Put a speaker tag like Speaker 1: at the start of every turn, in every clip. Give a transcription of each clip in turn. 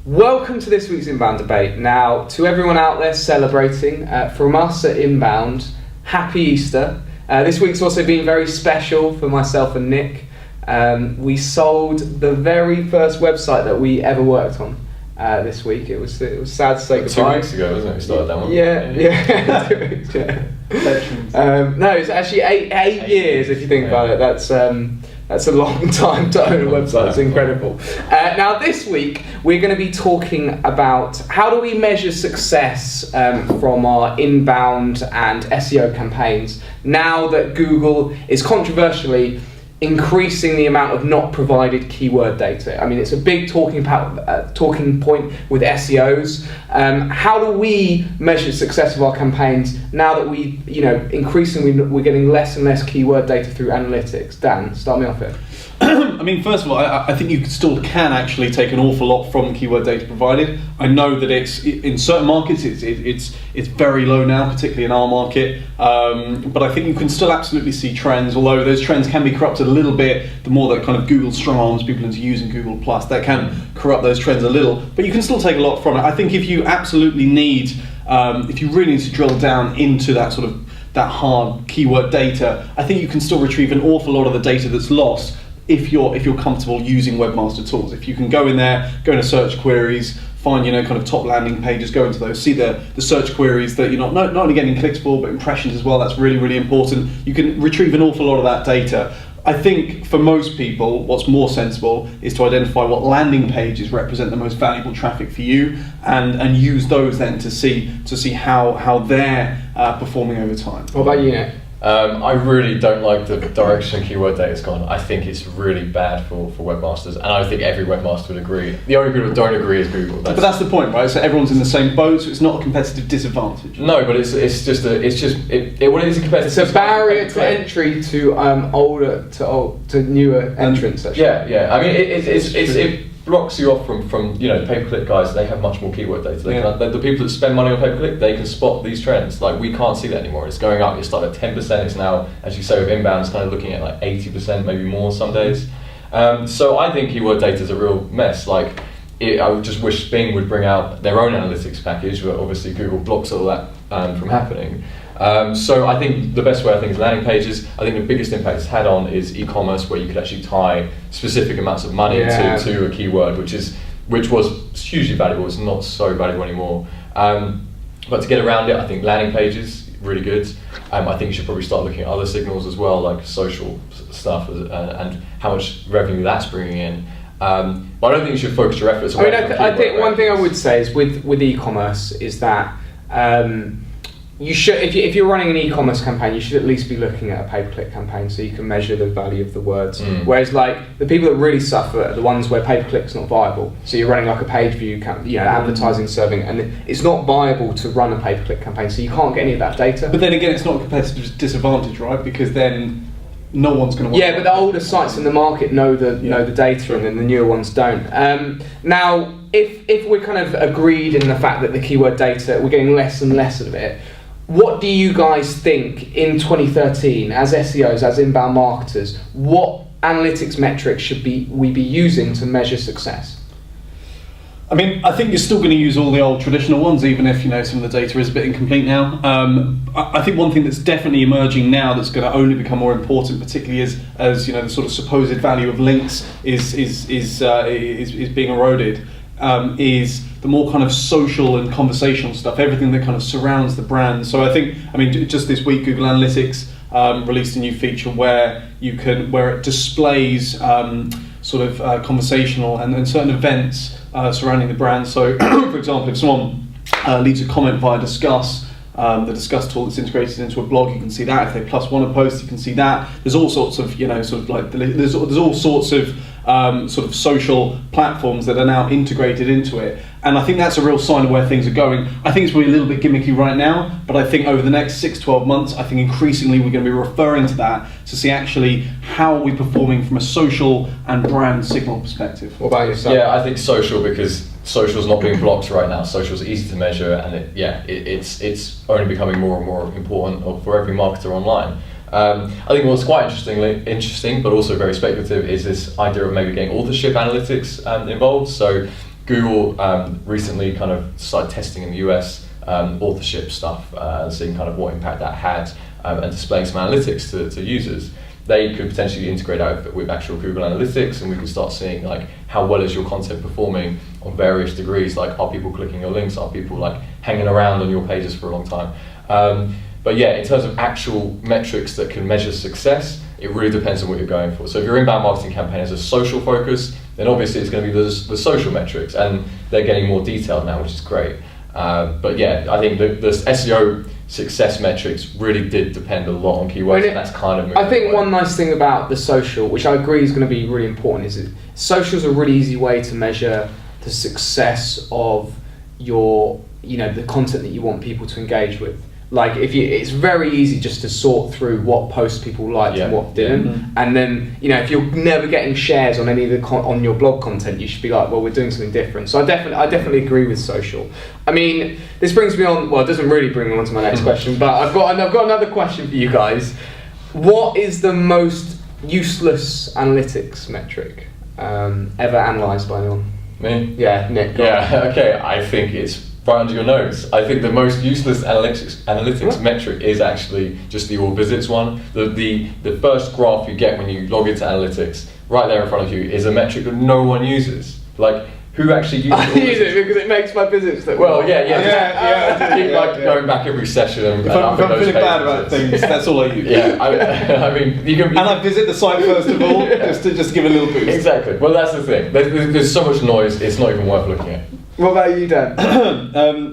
Speaker 1: Welcome to this week's Inbound Debate. Now, to everyone out there celebrating, from us at Inbound, happy Easter. This week's also been very special for myself and Nick. We sold the very first website that we ever worked on this week. It was sad to say goodbye.
Speaker 2: 2 weeks ago, wasn't it? We started that one.
Speaker 1: Yeah. 2 weeks, yeah. No, it's actually eight years if you think about it. That's a long time to own a website. It's incredible. Now this week we're going to be talking about how do we measure success from our inbound and SEO campaigns now that Google is controversially increasing the amount of not provided keyword data. I mean, it's a big talking point with SEOs. How do we measure success of our campaigns now that increasingly we're getting less and less keyword data through analytics? Dan, start me off here.
Speaker 3: I mean, first of all, I think you still can actually take an awful lot from keyword data provided. I know that it's in certain markets it's very low now, particularly in our market. But I think you can still absolutely see trends, although those trends can be corrupted a little bit. The more that kind of Google strong arms people into using Google Plus, that can corrupt those trends a little. But you can still take a lot from it. I think if you absolutely need, if you really need to drill down into that sort of that hard keyword data, I think you can still retrieve an awful lot of the data that's lost if you're comfortable using Webmaster Tools. If you can go in there, go into search queries, find kind of top landing pages, go into those, see the search queries that you're not only getting clicks for, but impressions as well. That's really, really important. You can retrieve an awful lot of that data. I think for most people, what's more sensible is to identify what landing pages represent the most valuable traffic for you, and use those then to see how they're performing over time.
Speaker 1: What about you, Nick?
Speaker 2: I really don't like the direction keyword data's gone. I think it's really bad for webmasters, and I think every webmaster would agree. The only people that don't agree is Google.
Speaker 3: But that's the point, right? So everyone's in the same boat, so it's not a competitive disadvantage.
Speaker 2: No, but it's a competitive.
Speaker 1: It's a barrier to entry to newer entrants. Actually.
Speaker 2: Yeah. I mean, it blocks you off from pay-per-click guys. They have much more keyword data. The people that spend money on pay-per-click, they can spot these trends. Like, we can't see that anymore. It's going up. It started at 10%. It's now, as you say, with inbound, it's kind of looking at like 80%, maybe more some days. So I think keyword data is a real mess. I would just wish Bing would bring out their own analytics package, but obviously Google blocks all that from happening. So I think the best way is landing pages. I think the biggest impact it's had on is e-commerce, where you could actually tie specific amounts of money to a keyword, which was hugely valuable. It's not so valuable anymore. But to get around it, I think landing pages really good. I think you should probably start looking at other signals as well, like social stuff and how much revenue that's bringing in. But I don't think you should focus your efforts.
Speaker 1: I think one thing I would say is with e-commerce is that. You should, if you're running an e-commerce campaign, you should at least be looking at a pay-per-click campaign so you can measure the value of the words. Whereas, like, the people that really suffer are the ones where pay-per-click's not viable. So you're running like a page view, advertising serving, and it's not viable to run a pay-per-click campaign. So you can't get any of that data.
Speaker 3: But then again, it's not a competitive disadvantage, right? Because then no one's going to.
Speaker 1: Yeah, but the older sites in the market know the data, and then the newer ones don't. Now, if we're kind of agreed in the fact that the keyword data, we're getting less and less of it. What do you guys think in 2013, as SEOs, as inbound marketers, what analytics metrics should we be using to measure success?
Speaker 3: I mean, I think you're still going to use all the old traditional ones, even if some of the data is a bit incomplete now. I think one thing that's definitely emerging now that's going to only become more important, particularly as the sort of supposed value of links is being eroded, is the more kind of social and conversational stuff, everything that kind of surrounds the brand. So I think, just this week, Google Analytics released a new feature where it displays conversational and certain events surrounding the brand. So, for example, if someone leaves a comment via Discuss, the Discuss tool that's integrated into a blog, you can see that. If they plus one a post, you can see that. There's all sorts of there's all sorts of sort of social platforms that are now integrated into it, and I think that's a real sign of where things are going. I think it's probably a little bit gimmicky right now, but I think over the next 6-12 months, I think increasingly we're going to be referring to that to see actually how are we performing from a social and brand signal perspective.
Speaker 1: What about yourself?
Speaker 2: Yeah, I think social, because social's not being blocked right now. Social's easy to measure, and it's only becoming more and more important for every marketer online. I think what's quite interesting, but also very speculative, is this idea of maybe getting authorship analytics involved. So Google recently kind of started testing in the US authorship stuff, seeing kind of what impact that had, and displaying some analytics to users. They could potentially integrate out with actual Google Analytics, and we could start seeing like how well is your content performing on various degrees. Like, are people clicking your links? Are people like hanging around on your pages for a long time? But yeah, in terms of actual metrics that can measure success, it really depends on what you're going for. So if your inbound marketing campaign has a social focus, then obviously it's going to be the social metrics, and they're getting more detailed now, which is great. But yeah, I think the SEO success metrics really did depend a lot on keywords, and that's kind of moving
Speaker 1: I think
Speaker 2: away.
Speaker 1: one nice thing about the social, which I agree is going to be really important, is that social is a really easy way to measure the success of your, the content that you want people to engage with. Like, it's very easy just to sort through what posts people liked and what didn't, and then if you're never getting shares on any of the on your blog content, you should be like, well, we're doing something different. So I definitely agree with social. I mean, this brings me on. Well, it doesn't really bring me on to my next question, but I've got another question for you guys. What is the most useless analytics metric ever analysed by anyone?
Speaker 2: Me?
Speaker 1: Yeah, Nick. Go on.
Speaker 2: Yeah. Okay. I think it's right under your nose. I think the most useless analytics metric is actually just the all visits one. The first graph you get when you log into analytics, right there in front of you, is a metric that no one uses. Like, who actually uses
Speaker 1: I use it because it makes my visits look
Speaker 2: well, yeah. Keep going back every session and
Speaker 3: If I'm
Speaker 2: upping those
Speaker 3: feeling bad
Speaker 2: pages.
Speaker 3: about things, that's all I use.
Speaker 2: Yeah, I mean, you can.
Speaker 3: And I visit the site first of all, just to give a little boost.
Speaker 2: Exactly. Well, that's the thing. There's so much noise. It's not even worth looking at.
Speaker 1: What about you, Dan?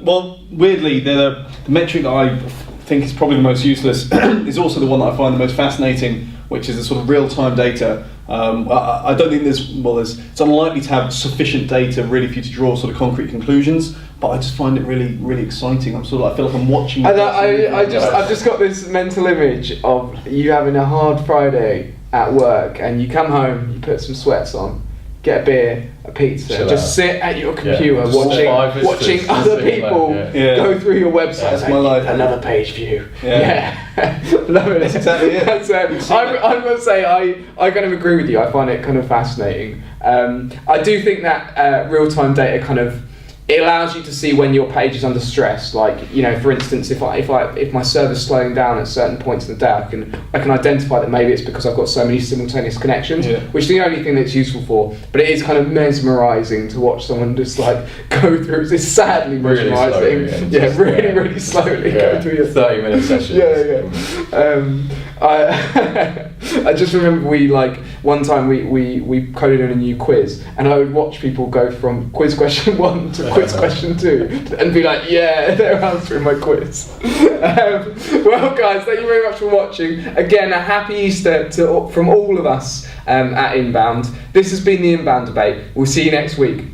Speaker 3: Well, weirdly, the metric that I think is probably the most useless is also the one that I find the most fascinating, which is the sort of real-time data. I don't think it's unlikely to have sufficient data really for you to draw sort of concrete conclusions, but I just find it really, really exciting. I feel like I'm watching.
Speaker 1: I've just got this mental image of you having a hard Friday at work, and you come home, you put some sweats on, get a beer, a pizza,
Speaker 2: Chill
Speaker 1: just
Speaker 2: out.
Speaker 1: sit at your computer
Speaker 2: Just
Speaker 1: watching
Speaker 2: visitors,
Speaker 1: other
Speaker 2: just
Speaker 1: people
Speaker 2: like,
Speaker 1: go through your website.
Speaker 3: That's
Speaker 1: and
Speaker 3: my life.
Speaker 1: Another page view.
Speaker 3: Yeah.
Speaker 1: Love it.
Speaker 3: That's exactly it.
Speaker 1: I'm going to say I kind of agree with you. I find it kind of fascinating. I do think that real-time data kind of, it allows you to see when your page is under stress. Like, for instance, if my server's slowing down at certain points in the day, I can identify that maybe it's because I've got so many simultaneous connections, which is the only thing that's useful for. But it is kind of mesmerising to watch someone just like go through. It's sadly mesmerising. Really slowly go through your
Speaker 2: 30-minute sessions.
Speaker 1: I just remember one time we coded in a new quiz, and I would watch people go from quiz question 1 to quiz question 2 and be like, yeah, they're answering my quiz. Well, guys, thank you very much for watching. Again, a happy Easter from all of us at Inbound. This has been the Inbound Debate. We'll see you next week.